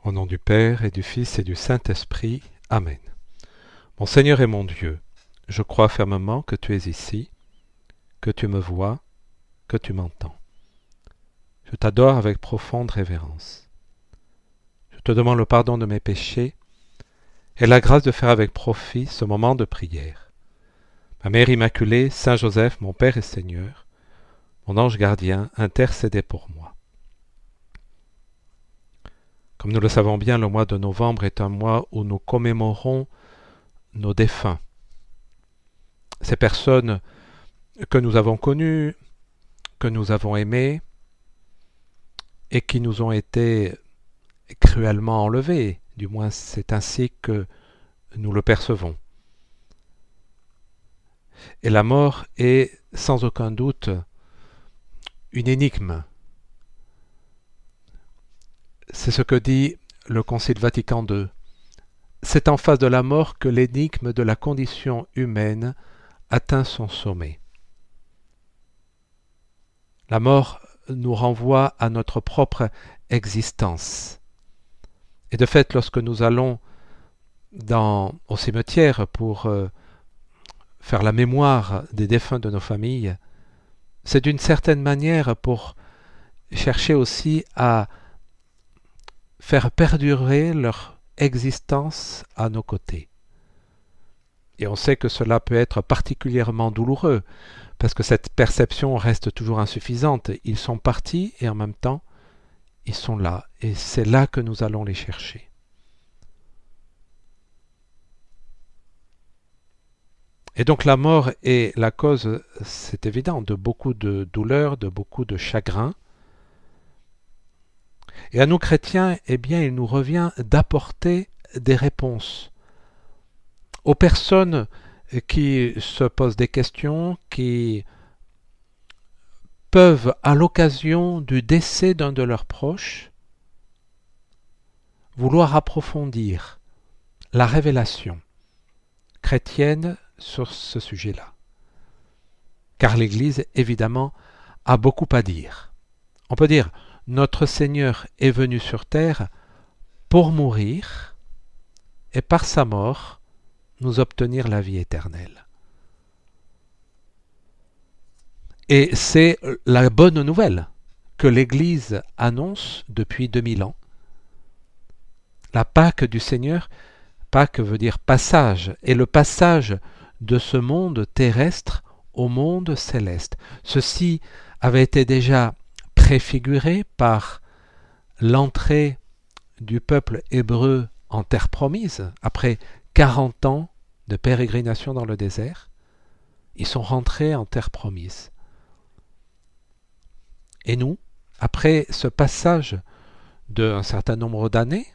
Au nom du Père et du Fils et du Saint-Esprit. Amen. Mon Seigneur et mon Dieu, je crois fermement que tu es ici, que tu me vois, que tu m'entends. Je t'adore avec profonde révérence. Je te demande le pardon de mes péchés et la grâce de faire avec profit ce moment de prière. Ma Mère Immaculée, Saint Joseph, mon Père et Seigneur, mon ange gardien, intercédez pour moi. Comme nous le savons bien, le mois de novembre est un mois où nous commémorons nos défunts. Ces personnes que nous avons connues, que nous avons aimées et qui nous ont été cruellement enlevées. Du moins, c'est ainsi que nous le percevons. Et la mort est sans aucun doute une énigme. C'est ce que dit le Concile Vatican II. C'est en face de la mort que l'énigme de la condition humaine atteint son sommet. La mort nous renvoie à notre propre existence. Et de fait, lorsque nous allons au cimetière pour faire la mémoire des défunts de nos familles, c'est d'une certaine manière pour chercher aussi à faire perdurer leur existence à nos côtés. Et on sait que cela peut être particulièrement douloureux, parce que cette perception reste toujours insuffisante. Ils sont partis et en même temps, ils sont là. Et c'est là que nous allons les chercher. Et donc la mort est la cause, c'est évident, de beaucoup de douleurs, de beaucoup de chagrin. Et à nous chrétiens, eh bien, il nous revient d'apporter des réponses aux personnes qui se posent des questions, qui peuvent, à l'occasion du décès d'un de leurs proches, vouloir approfondir la révélation chrétienne sur ce sujet-là. Car l'Église, évidemment, a beaucoup à dire. On peut dire, notre Seigneur est venu sur terre pour mourir et par sa mort nous obtenir la vie éternelle. Et c'est la bonne nouvelle que l'Église annonce depuis 2000 ans. La Pâque du Seigneur, Pâque veut dire passage, et le passage de ce monde terrestre au monde céleste. Ceci avait été déjà préfiguré par l'entrée du peuple hébreu en terre promise, après 40 ans de pérégrination dans le désert. Ils sont rentrés en terre promise. Et nous, après ce passage d'un certain nombre d'années,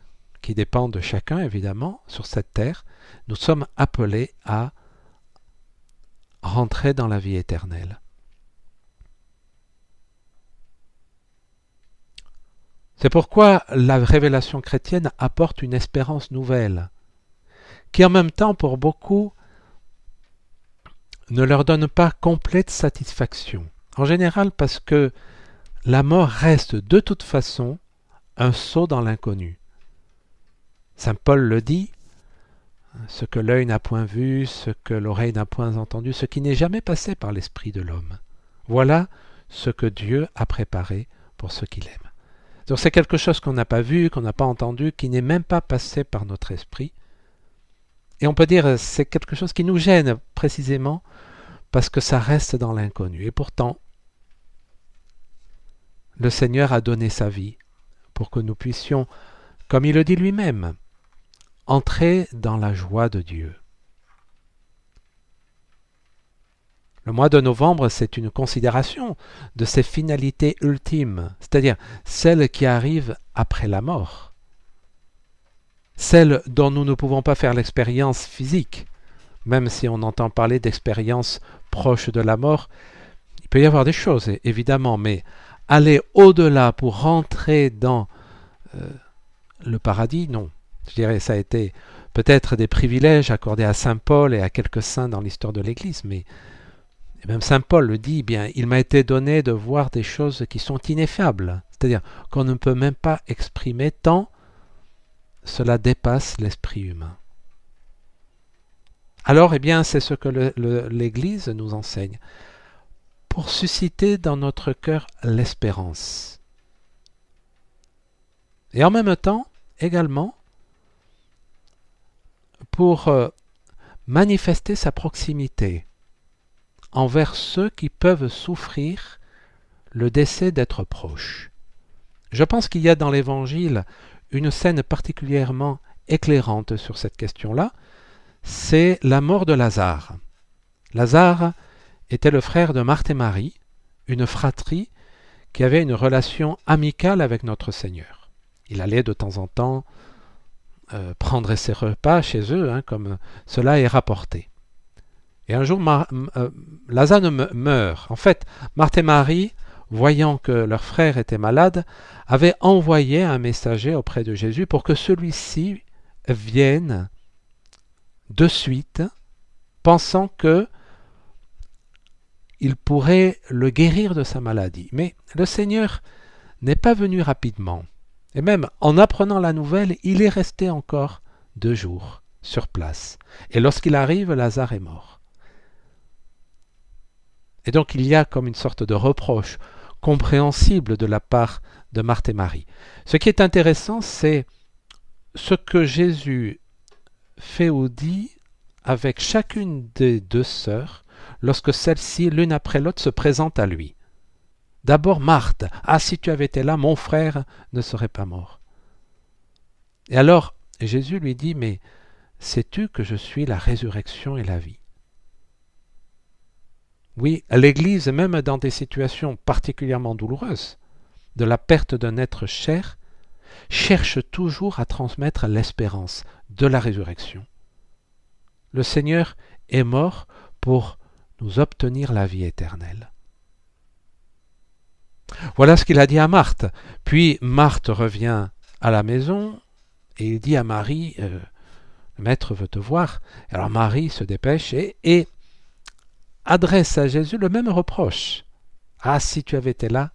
qui dépend de chacun évidemment, sur cette terre, nous sommes appelés à rentrer dans la vie éternelle. C'est pourquoi la révélation chrétienne apporte une espérance nouvelle, qui en même temps, pour beaucoup, ne leur donne pas complète satisfaction. En général, parce que la mort reste de toute façon un saut dans l'inconnu. Saint Paul le dit, ce que l'œil n'a point vu, ce que l'oreille n'a point entendu, ce qui n'est jamais passé par l'esprit de l'homme. Voilà ce que Dieu a préparé pour ceux qui l'aiment. Donc c'est quelque chose qu'on n'a pas vu, qu'on n'a pas entendu, qui n'est même pas passé par notre esprit. Et on peut dire c'est quelque chose qui nous gêne précisément parce que ça reste dans l'inconnu. Et pourtant, le Seigneur a donné sa vie pour que nous puissions, comme il le dit lui-même, entrer dans la joie de Dieu. Le mois de novembre, c'est une considération de ces finalités ultimes, c'est-à-dire celles qui arrivent après la mort, celles dont nous ne pouvons pas faire l'expérience physique, même si on entend parler d'expériences proches de la mort. Il peut y avoir des choses, évidemment, mais aller au-delà pour rentrer dans le paradis, non. Je dirais ça a été peut-être des privilèges accordés à Saint Paul et à quelques saints dans l'histoire de l'Église, mais et même Saint Paul le dit, bien, il m'a été donné de voir des choses qui sont ineffables, c'est-à-dire qu'on ne peut même pas exprimer tant cela dépasse l'esprit humain. Alors, eh bien, c'est ce que l'Église nous enseigne, pour susciter dans notre cœur l'espérance. Et en même temps, également, pour manifester sa proximité envers ceux qui peuvent souffrir le décès d'être proches. Je pense qu'il y a dans l'Évangile une scène particulièrement éclairante sur cette question-là, c'est la mort de Lazare. Lazare était le frère de Marthe et Marie, une fratrie qui avait une relation amicale avec notre Seigneur. Il allait de temps en temps prendre ses repas chez eux, comme cela est rapporté. Et un jour, Lazare meurt. En fait, Marthe et Marie, voyant que leur frère était malade, avaient envoyé un messager auprès de Jésus pour que celui-ci vienne de suite, pensant que il pourrait le guérir de sa maladie. Mais le Seigneur n'est pas venu rapidement. Et même en apprenant la nouvelle, il est resté encore 2 jours sur place. Et lorsqu'il arrive, Lazare est mort. Et donc il y a comme une sorte de reproche compréhensible de la part de Marthe et Marie. Ce qui est intéressant, c'est ce que Jésus fait ou dit avec chacune des 2 sœurs lorsque celle-ci, l'une après l'autre, se présente à lui. D'abord Marthe, « Ah, si tu avais été là, mon frère ne serait pas mort. » Et alors Jésus lui dit, « Mais sais-tu que je suis la résurrection et la vie ?» Oui, l'Église, même dans des situations particulièrement douloureuses, de la perte d'un être cher, cherche toujours à transmettre l'espérance de la résurrection. Le Seigneur est mort pour nous obtenir la vie éternelle. Voilà ce qu'il a dit à Marthe. Puis Marthe revient à la maison et il dit à Marie, le maître veut te voir. Alors Marie se dépêche et adresse à Jésus le même reproche. Ah, si tu avais été là,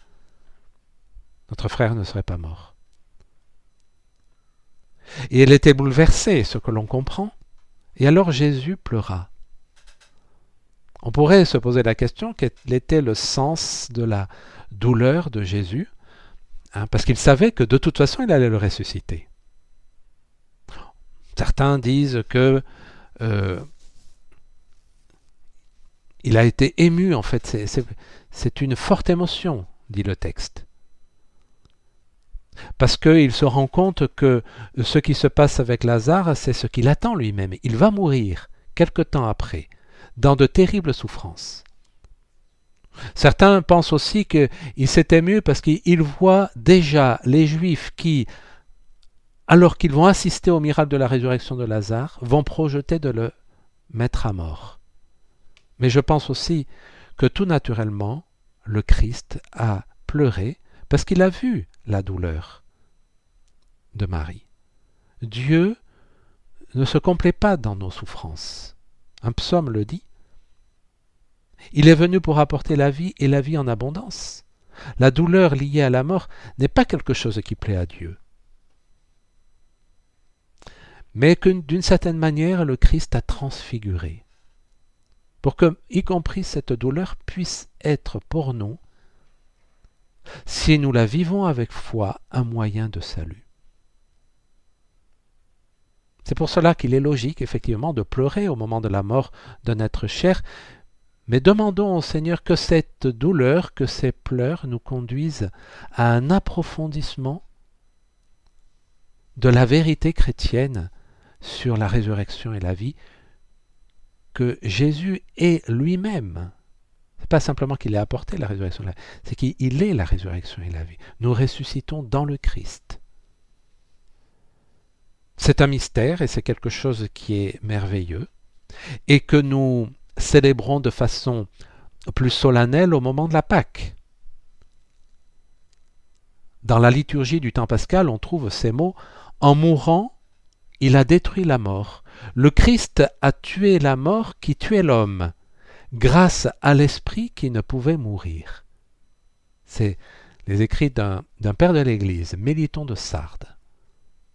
notre frère ne serait pas mort. Et elle était bouleversée, ce que l'on comprend. Et alors Jésus pleura. On pourrait se poser la question, quel était le sens de la douleur de Jésus, parce qu'il savait que de toute façon il allait le ressusciter. Certains disent que il a été ému, en fait, c'est une forte émotion, dit le texte. Parce qu'il se rend compte que ce qui se passe avec Lazare, c'est ce qu'il attend lui-même. Il va mourir quelque temps après, dans de terribles souffrances. Certains pensent aussi qu'il s'est ému parce qu'il voit déjà les Juifs qui, alors qu'ils vont assister au miracle de la résurrection de Lazare, vont projeter de le mettre à mort. Mais je pense aussi que tout naturellement, le Christ a pleuré parce qu'il a vu la douleur de Marie. Dieu ne se complaît pas dans nos souffrances. Un psaume le dit. Il est venu pour apporter la vie et la vie en abondance. La douleur liée à la mort n'est pas quelque chose qui plaît à Dieu. Mais que d'une certaine manière, le Christ a transfiguré. Pour que, y compris cette douleur, puisse être pour nous, si nous la vivons avec foi, un moyen de salut. C'est pour cela qu'il est logique, effectivement, de pleurer au moment de la mort d'un être cher, mais demandons au Seigneur que cette douleur, que ces pleurs nous conduisent à un approfondissement de la vérité chrétienne sur la résurrection et la vie, que Jésus est lui-même. Ce n'est pas simplement qu'il ait apporté la résurrection et la vie, c'est qu'il est la résurrection et la vie. Nous ressuscitons dans le Christ. C'est un mystère et c'est quelque chose qui est merveilleux et que nous célébrons de façon plus solennelle au moment de la Pâque. Dans la liturgie du temps pascal, on trouve ces mots « En mourant, il a détruit la mort. Le Christ a tué la mort qui tuait l'homme, grâce à l'Esprit qui ne pouvait mourir. » C'est les écrits d'un père de l'Église, Méliton de Sardes.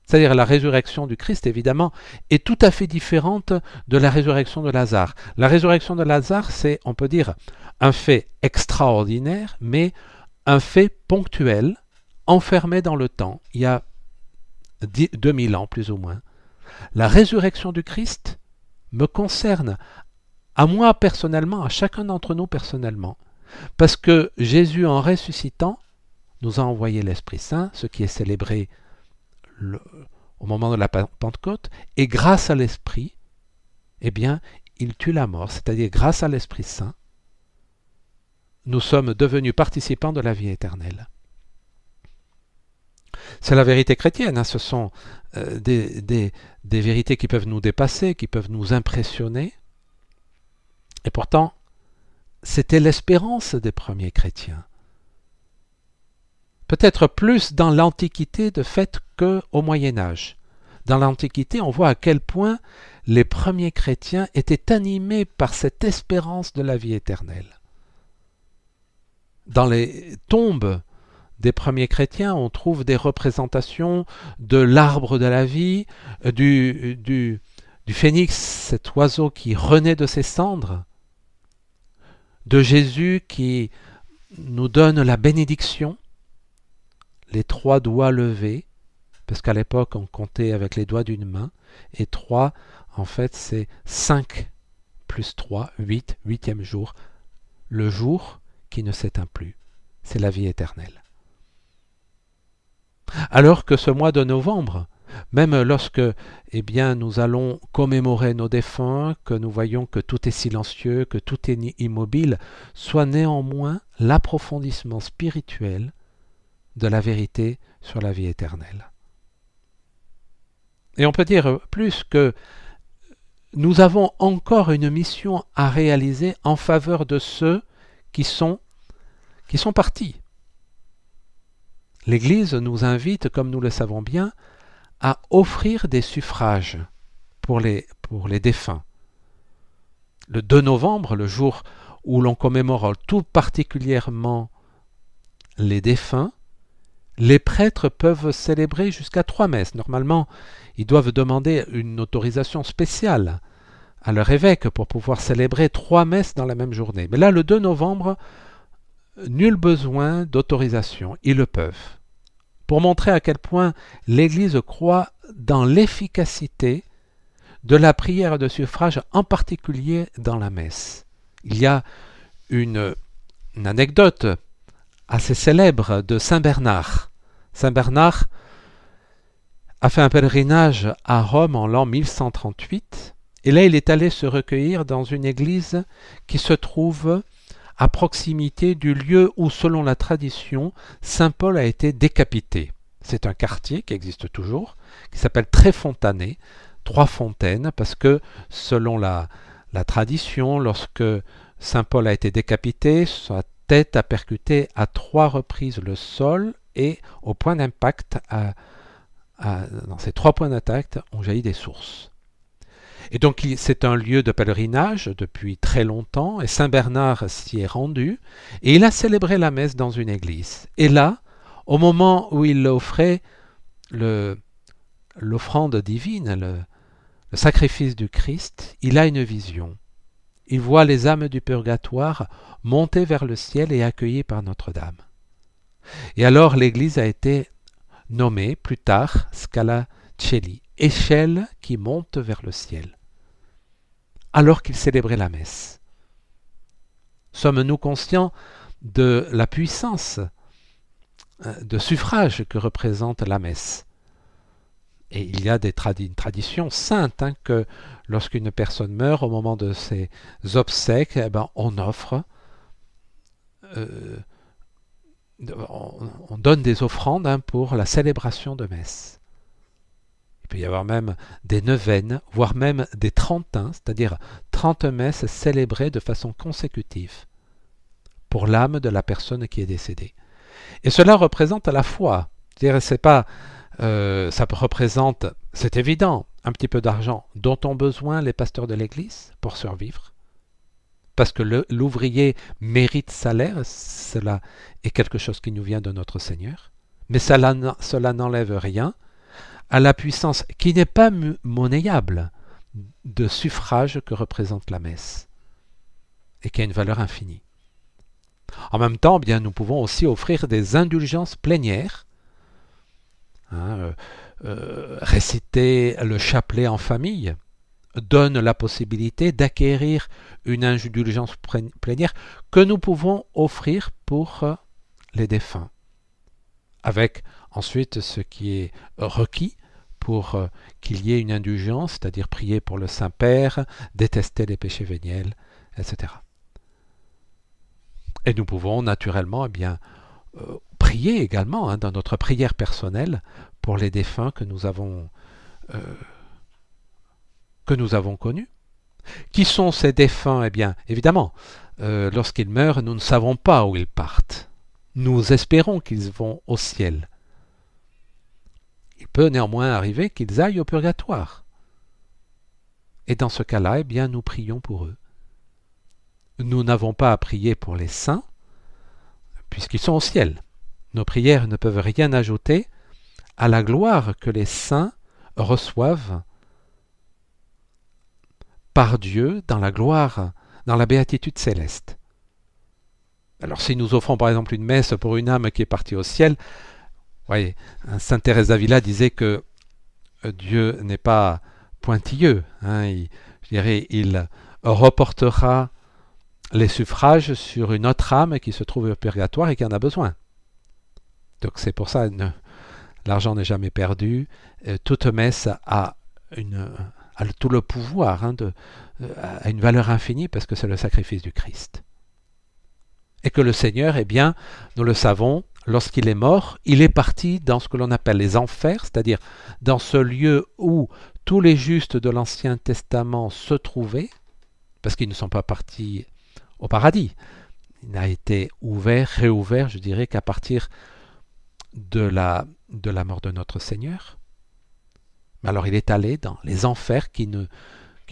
c'est-à-dire la résurrection du Christ, évidemment, est tout à fait différente de la résurrection de Lazare. La résurrection de Lazare, c'est, on peut dire, un fait extraordinaire, mais un fait ponctuel, enfermé dans le temps, il y a 2000 ans plus ou moins. La résurrection du Christ me concerne à moi personnellement, à chacun d'entre nous personnellement, parce que Jésus, en ressuscitant, nous a envoyé l'Esprit Saint, ce qui est célébré au moment de la Pentecôte, et grâce à l'Esprit, eh bien, il tue la mort, c'est-à-dire grâce à l'Esprit Saint, nous sommes devenus participants de la vie éternelle. C'est la vérité chrétienne, hein. Ce sont des vérités qui peuvent nous dépasser, qui peuvent nous impressionner, et pourtant, c'était l'espérance des premiers chrétiens. Peut-être plus dans l'Antiquité de fait qu'au Moyen-Âge. Dans l'Antiquité, on voit à quel point les premiers chrétiens étaient animés par cette espérance de la vie éternelle. Dans les tombes des premiers chrétiens, on trouve des représentations de l'arbre de la vie, du phénix, cet oiseau qui renaît de ses cendres, de Jésus qui nous donne la bénédiction, les 3 doigts levés, parce qu'à l'époque on comptait avec les doigts d'une main, et 3, en fait c'est 5 plus 3, 8, 8e jour, le jour qui ne s'éteint plus, c'est la vie éternelle. Alors que ce mois de novembre, même lorsque nous allons commémorer nos défunts, que nous voyons que tout est silencieux, que tout est immobile, soit néanmoins l'approfondissement spirituel de la vérité sur la vie éternelle. Et on peut dire plus que nous avons encore une mission à réaliser en faveur de ceux qui sont partis. L'Église nous invite, comme nous le savons bien, à offrir des suffrages pour les défunts. Le 2 novembre, le jour où l'on commémore tout particulièrement les défunts, les prêtres peuvent célébrer jusqu'à 3 messes. Normalement, ils doivent demander une autorisation spéciale à leur évêque pour pouvoir célébrer 3 messes dans la même journée. Mais là, le 2 novembre, nul besoin d'autorisation, ils le peuvent. Pour montrer à quel point l'Église croit dans l'efficacité de la prière de suffrage, en particulier dans la messe. Il y a une anecdote assez célèbre de Saint Bernard. Saint Bernard a fait un pèlerinage à Rome en l'an 1138, et là il est allé se recueillir dans une église qui se trouve à proximité du lieu où, selon la tradition, Saint Paul a été décapité. C'est un quartier qui existe toujours, qui s'appelle Tréfontanet, 3 fontaines, parce que, selon la tradition, lorsque Saint Paul a été décapité, sa tête a percuté à 3 reprises le sol, et au point d'impact, dans ces 3 points d'impact, ont jailli des sources. Et donc c'est un lieu de pèlerinage depuis très longtemps, et Saint Bernard s'y est rendu, et il a célébré la messe dans une église. Et là, au moment où il offrait l'offrande divine, le sacrifice du Christ, il a une vision. Il voit les âmes du purgatoire monter vers le ciel et accueillies par Notre-Dame. Et alors l'église a été nommée plus tard Scala Coeli, échelle qui monte vers le ciel, alors qu'il célébrait la messe. Sommes-nous conscients de la puissance de suffrage que représente la messe? Et il y a une tradition sainte, hein, que lorsqu'une personne meurt, au moment de ses obsèques, on offre, on donne des offrandes, hein, pour la célébration de messe. Il peut y avoir même des neuvaines, voire même des trentains, c'est-à-dire 30 messes célébrées de façon consécutive pour l'âme de la personne qui est décédée. Et cela représente la foi. C'est-à-dire, c'est pas, ça représente, c'est évident, un petit peu d'argent dont ont besoin les pasteurs de l'Église pour survivre. Parce que l'ouvrier mérite salaire, cela est quelque chose qui nous vient de notre Seigneur. Mais cela n'enlève rien à la puissance qui n'est pas monnayable de suffrage que représente la messe et qui a une valeur infinie. En même temps, bien, nous pouvons aussi offrir des indulgences plénières. Réciter le chapelet en famille donne la possibilité d'acquérir une indulgence plénière que nous pouvons offrir pour les défunts, avec ensuite ce qui est requis pour qu'il y ait une indulgence, c'est-à-dire prier pour le Saint-Père, détester les péchés véniels, etc. Et nous pouvons naturellement prier également dans notre prière personnelle pour les défunts que nous avons connus. Qui sont ces défunts? Eh bien, évidemment, lorsqu'ils meurent, nous ne savons pas où ils partent. Nous espérons qu'ils vont au ciel. Il peut néanmoins arriver qu'ils aillent au purgatoire. Et dans ce cas-là, nous prions pour eux. Nous n'avons pas à prier pour les saints, puisqu'ils sont au ciel. Nos prières ne peuvent rien ajouter à la gloire que les saints reçoivent par Dieu dans la gloire, dans la béatitude céleste. Alors si nous offrons par exemple une messe pour une âme qui est partie au ciel, voyez, Sainte Thérèse d'Avila disait que Dieu n'est pas pointilleux. Il reportera les suffrages sur une autre âme qui se trouve au purgatoire et qui en a besoin. Donc c'est pour ça, l'argent n'est jamais perdu. Toute messe a tout le pouvoir, a une valeur infinie parce que c'est le sacrifice du Christ. Et que le Seigneur, nous le savons, lorsqu'il est mort, il est parti dans ce que l'on appelle les enfers, c'est-à-dire dans ce lieu où tous les justes de l'Ancien Testament se trouvaient, parce qu'ils ne sont pas partis au paradis. Il n'a été réouvert, je dirais, qu'à partir de la mort de notre Seigneur. Mais alors il est allé dans les enfers qu'il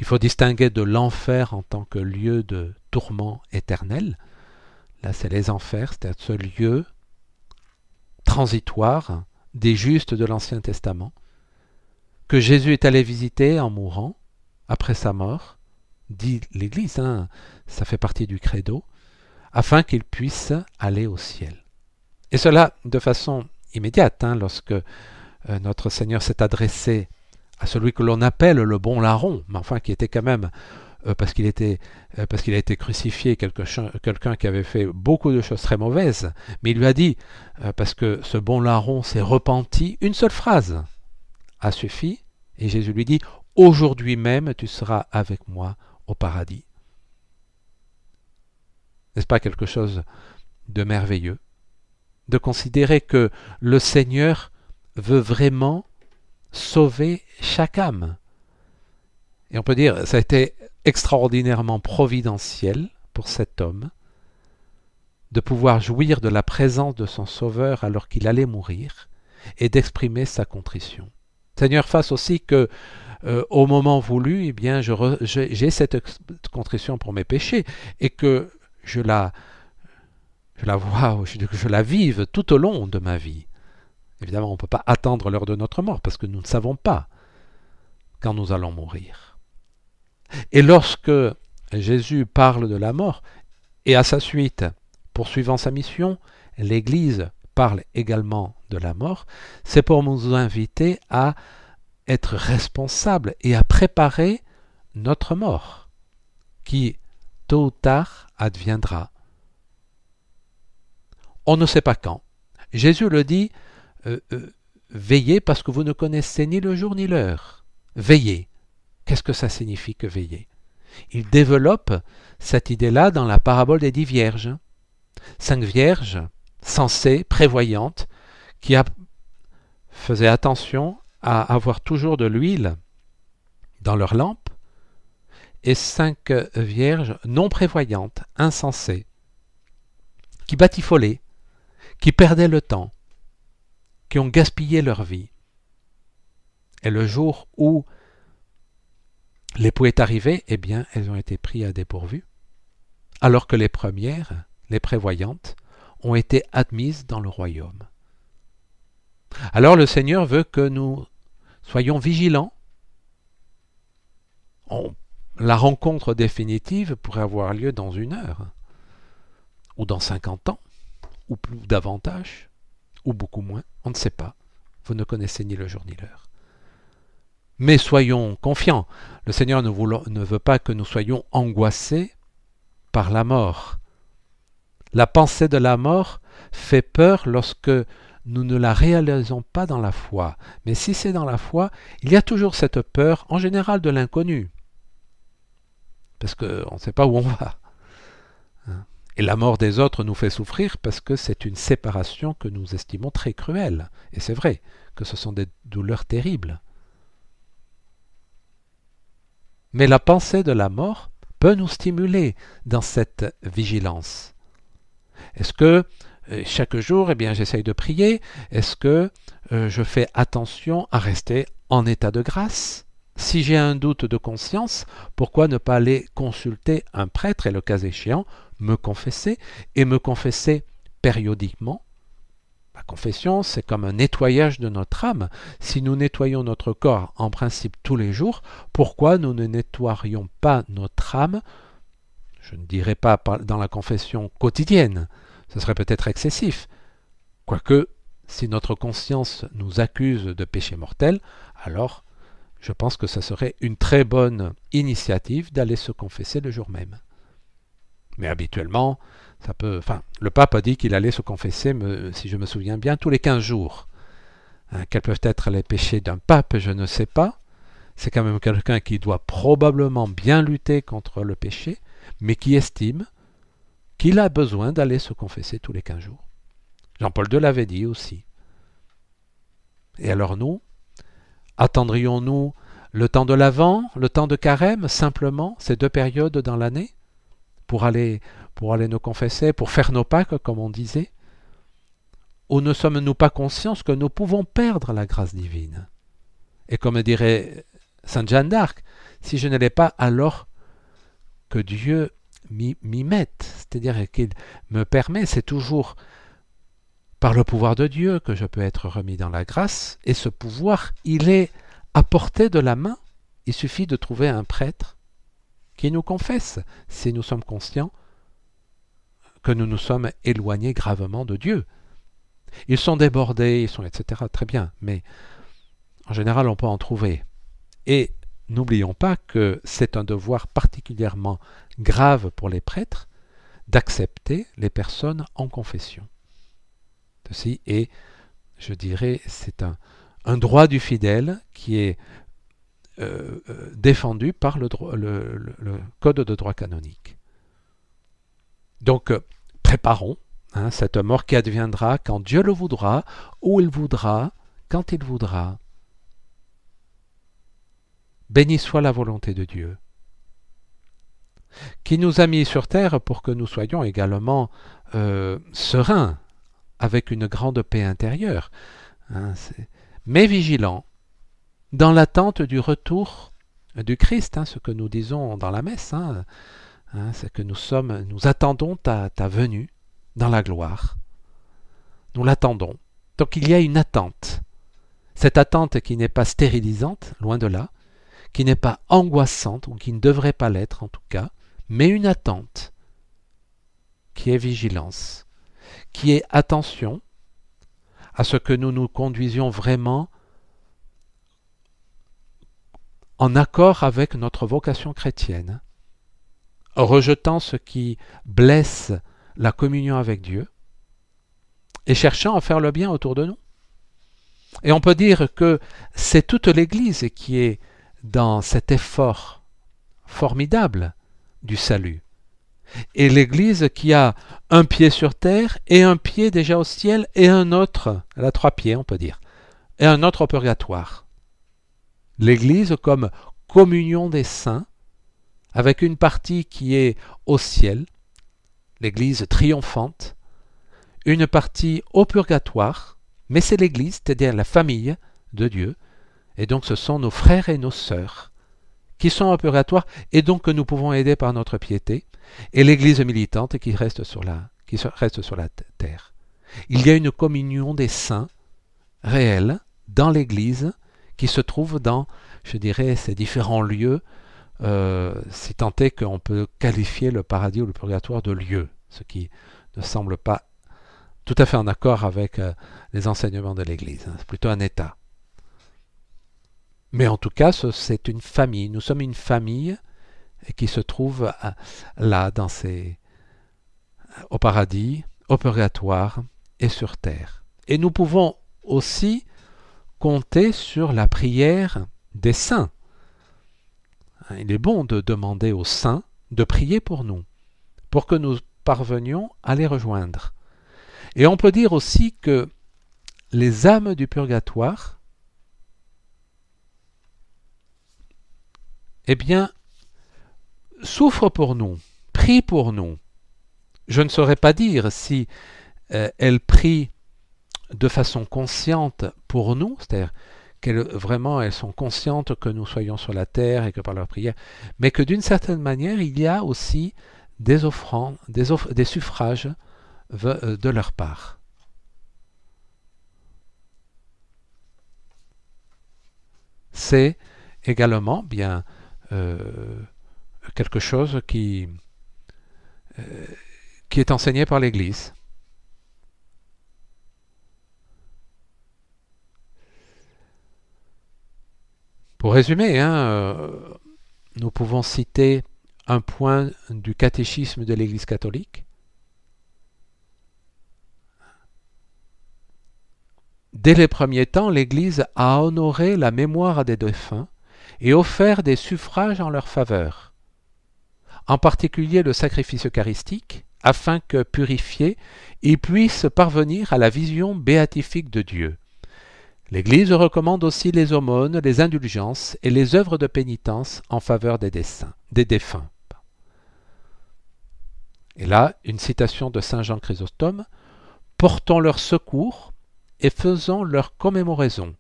faut distinguer de l'enfer en tant que lieu de tourment éternel. Là, c'est les enfers, c'est-à-dire ce lieu transitoire des justes de l'Ancien Testament, que Jésus est allé visiter en mourant, après sa mort, dit l'Église, ça fait partie du credo, afin qu'il puisse aller au ciel. Et cela de façon immédiate, lorsque notre Seigneur s'est adressé à celui que l'on appelle le bon larron, mais enfin qui était quand même, parce qu'il a été crucifié, quelqu'un qui avait fait beaucoup de choses très mauvaises, mais il lui a dit, parce que ce bon larron s'est repenti, une seule phrase a suffi, et Jésus lui dit, aujourd'hui même tu seras avec moi au paradis. N'est-ce pas quelque chose de merveilleux de considérer que le Seigneur veut vraiment sauver chaque âme? Et on peut dire, ça a été extraordinairement providentiel pour cet homme de pouvoir jouir de la présence de son Sauveur alors qu'il allait mourir et d'exprimer sa contrition. Seigneur, fasse aussi que au moment voulu, j'ai cette contrition pour mes péchés et que je la vois, que je la vive tout au long de ma vie. Évidemment, on ne peut pas attendre l'heure de notre mort parce que nous ne savons pas quand nous allons mourir. Et lorsque Jésus parle de la mort, et à sa suite, poursuivant sa mission, l'Église parle également de la mort, c'est pour nous inviter à être responsables et à préparer notre mort, qui, tôt ou tard, adviendra. On ne sait pas quand. Jésus le dit, veillez parce que vous ne connaissez ni le jour ni l'heure. Veillez. Qu'est-ce que ça signifie que veiller? Il développe cette idée-là dans la parabole des 10 vierges. 5 vierges, sensées, prévoyantes, qui faisaient attention à avoir toujours de l'huile dans leur lampe, et 5 vierges non prévoyantes, insensées, qui batifolaient, qui perdaient le temps, qui ont gaspillé leur vie. Et le jour où l'époux est arrivé, elles ont été prises à dépourvu, alors que les premières, les prévoyantes, ont été admises dans le royaume. Alors le Seigneur veut que nous Soyons vigilants. La rencontre définitive pourrait avoir lieu dans 1 heure, ou dans 50 ans, ou plus davantage, ou beaucoup moins, on ne sait pas. Vous ne connaissez ni le jour ni l'heure. Mais soyons confiants, le Seigneur ne veut pas que nous soyons angoissés par la mort. La pensée de la mort fait peur lorsque nous ne la réalisons pas dans la foi. Mais si c'est dans la foi, il y a toujours cette peur, en général de l'inconnu. Parce qu'on ne sait pas où on va. Et la mort des autres nous fait souffrir parce que c'est une séparation que nous estimons très cruelle. Et c'est vrai que ce sont des douleurs terribles. Mais la pensée de la mort peut nous stimuler dans cette vigilance. Est-ce que chaque jour, j'essaye de prier? Est-ce que je fais attention à rester en état de grâce? Si j'ai un doute de conscience, pourquoi ne pas aller consulter un prêtre et, le cas échéant, me confesser, et me confesser périodiquement? La confession, c'est comme un nettoyage de notre âme. Si nous nettoyons notre corps en principe tous les jours, pourquoi nous ne nettoierions pas notre âme, je ne dirais pas dans la confession quotidienne, ce serait peut-être excessif. Quoique, si notre conscience nous accuse de péché mortel, alors je pense que ce serait une très bonne initiative d'aller se confesser le jour même. Mais habituellement, le pape a dit qu'il allait se confesser, si je me souviens bien, tous les 15 jours. Quels peuvent être les péchés d'un pape, je ne sais pas. C'est quand même quelqu'un qui doit probablement bien lutter contre le péché, mais qui estime qu'il a besoin d'aller se confesser tous les 15 jours. Jean-Paul II l'avait dit aussi. Et alors nous, attendrions-nous le temps de l'Avent, le temps de Carême, simplement, ces 2 périodes dans l'année, pour aller nous confesser, pour faire nos Pâques, comme on disait? Ou ne sommes-nous pas conscients que nous pouvons perdre la grâce divine? Et comme dirait Sainte Jeanne d'Arc, si je ne l'ai pas, alors que Dieu m'y mette, c'est-à-dire qu'il me permet, c'est toujours par le pouvoir de Dieu que je peux être remis dans la grâce, et ce pouvoir, il est à portée de la main. Il suffit de trouver un prêtre qui nous confesse, si nous sommes conscients que nous nous sommes éloignés gravement de Dieu. Ils sont débordés, etc. Très bien, mais en général, on peut en trouver. Et n'oublions pas que c'est un devoir particulièrement grave pour les prêtres d'accepter les personnes en confession. Ceci est, je dirais, c'est un droit du fidèle qui est défendu par le Code de droit canonique. Donc, préparons cette mort qui adviendra quand Dieu le voudra, où il voudra, quand il voudra. Béni soit la volonté de Dieu, qui nous a mis sur terre pour que nous soyons également sereins, avec une grande paix intérieure, mais vigilants, dans l'attente du retour du Christ, ce que nous disons dans la messe, c'est que nous attendons ta venue dans la gloire. Nous l'attendons. Donc il y a une attente. Cette attente qui n'est pas stérilisante, loin de là, qui n'est pas angoissante, ou qui ne devrait pas l'être en tout cas, mais une attente qui est vigilance, qui est attention à ce que nous nous conduisions vraiment en accord avec notre vocation chrétienne, rejetant ce qui blesse la communion avec Dieu et cherchant à faire le bien autour de nous. Et on peut dire que c'est toute l'Église qui est dans cet effort formidable du salut. Et l'Église qui a un pied sur terre et un pied déjà au ciel et un autre, elle a 3 pieds on peut dire, et un autre au purgatoire. L'Église comme communion des saints, avec une partie qui est au ciel, l'Église triomphante, une partie au purgatoire, mais c'est l'Église, c'est-à-dire la famille de Dieu, et donc ce sont nos frères et nos sœurs qui sont au purgatoire, et donc que nous pouvons aider par notre piété, et l'Église militante qui reste sur la terre. Il y a une communion des saints réelle dans l'Église qui se trouvent dans, je dirais, ces différents lieux, si tant est qu'on peut qualifier le paradis ou le purgatoire de lieu, ce qui ne semble pas tout à fait en accord avec les enseignements de l'Église. C'est plutôt un état. Mais en tout cas, c'est une famille. Nous sommes une famille qui se trouve là, au paradis, au purgatoire et sur terre. Et nous pouvons aussi compter sur la prière des saints. Il est bon de demander aux saints de prier pour nous, pour que nous parvenions à les rejoindre. Et on peut dire aussi que les âmes du purgatoire, eh bien, souffrent pour nous, prient pour nous. Je ne saurais pas dire si elles prient de façon consciente pour nous, c'est-à-dire vraiment elles sont conscientes que nous soyons sur la terre et que par leur prière, mais que d'une certaine manière, il y a aussi des offrandes, des suffrages de leur part. C'est également bien quelque chose qui est enseigné par l'Église. Pour résumer, nous pouvons citer un point du catéchisme de l'Église catholique. Dès les premiers temps, l'Église a honoré la mémoire des défunts et offert des suffrages en leur faveur, en particulier le sacrifice eucharistique, afin que, purifiés, ils puissent parvenir à la vision béatifique de Dieu. L'Église recommande aussi les aumônes, les indulgences et les œuvres de pénitence en faveur des défunts. Et là, une citation de saint Jean Chrysostome, « Portons leur secours et faisons leur commémoraison.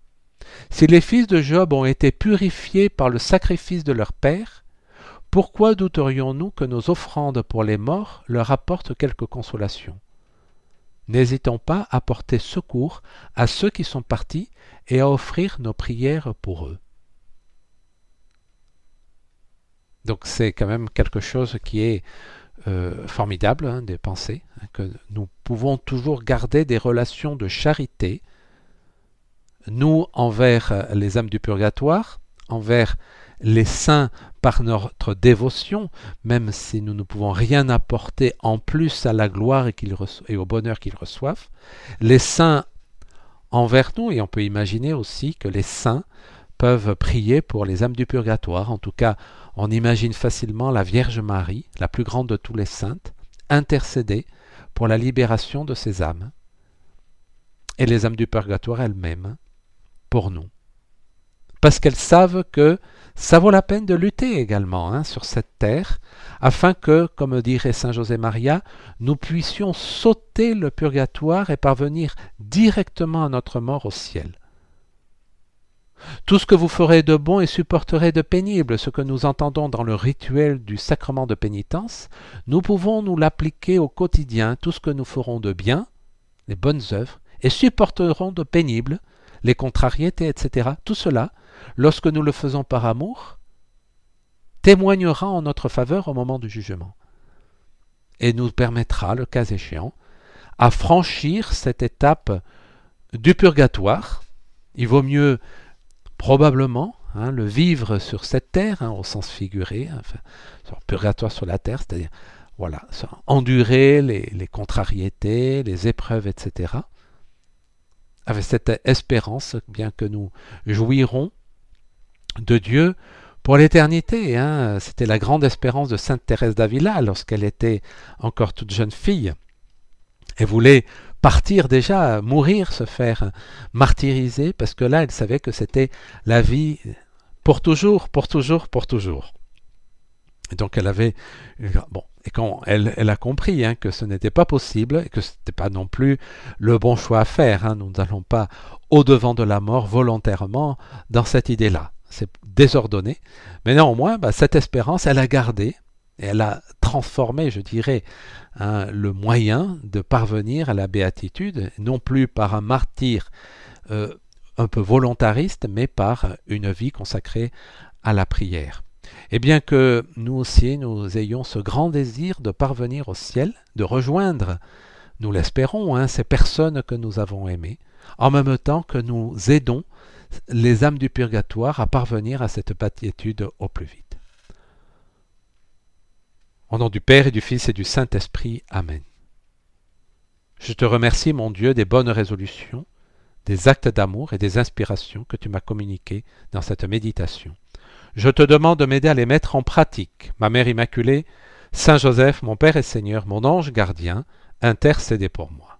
Si les fils de Job ont été purifiés par le sacrifice de leur père, pourquoi douterions-nous que nos offrandes pour les morts leur apportent quelque consolation ? N'hésitons pas à porter secours à ceux qui sont partis et à offrir nos prières pour eux. » Donc c'est quand même quelque chose qui est formidable, des pensées, que nous pouvons toujours garder des relations de charité, nous envers les âmes du purgatoire, envers les saints par notre dévotion, même si nous ne pouvons rien apporter en plus à la gloire et au bonheur qu'ils reçoivent, les saints envers nous, et on peut imaginer aussi que les saints peuvent prier pour les âmes du purgatoire. En tout cas, on imagine facilement la Vierge Marie, la plus grande de tous les saintes, intercéder pour la libération de ces âmes, et les âmes du purgatoire elles-mêmes, pour nous. Parce qu'elles savent que ça vaut la peine de lutter également sur cette terre, afin que, comme dirait saint José Maria, nous puissions sauter le purgatoire et parvenir directement à notre mort au ciel. Tout ce que vous ferez de bon et supporterez de pénible, ce que nous entendons dans le rituel du sacrement de pénitence, nous pouvons nous l'appliquer au quotidien, tout ce que nous ferons de bien, les bonnes œuvres, et supporterons de pénible, les contrariétés, etc. Tout cela, lorsque nous le faisons par amour, témoignera en notre faveur au moment du jugement et nous permettra, le cas échéant, à franchir cette étape du purgatoire. Il vaut mieux probablement le vivre sur cette terre, au sens figuré, enfin, sur purgatoire sur la terre, c'est-à-dire voilà, endurer les contrariétés, les épreuves, etc., avec cette espérance bien que nous jouirons de Dieu pour l'éternité. C'était la grande espérance de sainte Thérèse d'Avila lorsqu'elle était encore toute jeune fille. Elle voulait partir déjà, mourir, se faire martyriser, parce que là, elle savait que c'était la vie pour toujours, pour toujours, pour toujours. Et donc elle avait... Bon, et quand elle a compris que ce n'était pas possible, et que ce n'était pas non plus le bon choix à faire, nous n'allons pas au-devant de la mort volontairement dans cette idée-là. C'est désordonné. Mais néanmoins, cette espérance, elle a gardé, et elle a transformé, je dirais, le moyen de parvenir à la béatitude, non plus par un martyre un peu volontariste, mais par une vie consacrée à la prière. Et bien que nous aussi, nous ayons ce grand désir de parvenir au ciel, de rejoindre, nous l'espérons, ces personnes que nous avons aimées, en même temps que nous aidons les âmes du purgatoire à parvenir à cette béatitude au plus vite. Au nom du Père et du Fils et du Saint-Esprit. Amen. Je te remercie, mon Dieu, des bonnes résolutions, des actes d'amour et des inspirations que tu m'as communiquées dans cette méditation. Je te demande de m'aider à les mettre en pratique. Ma Mère Immaculée, Saint Joseph, mon Père et Seigneur, mon ange gardien, intercédez pour moi.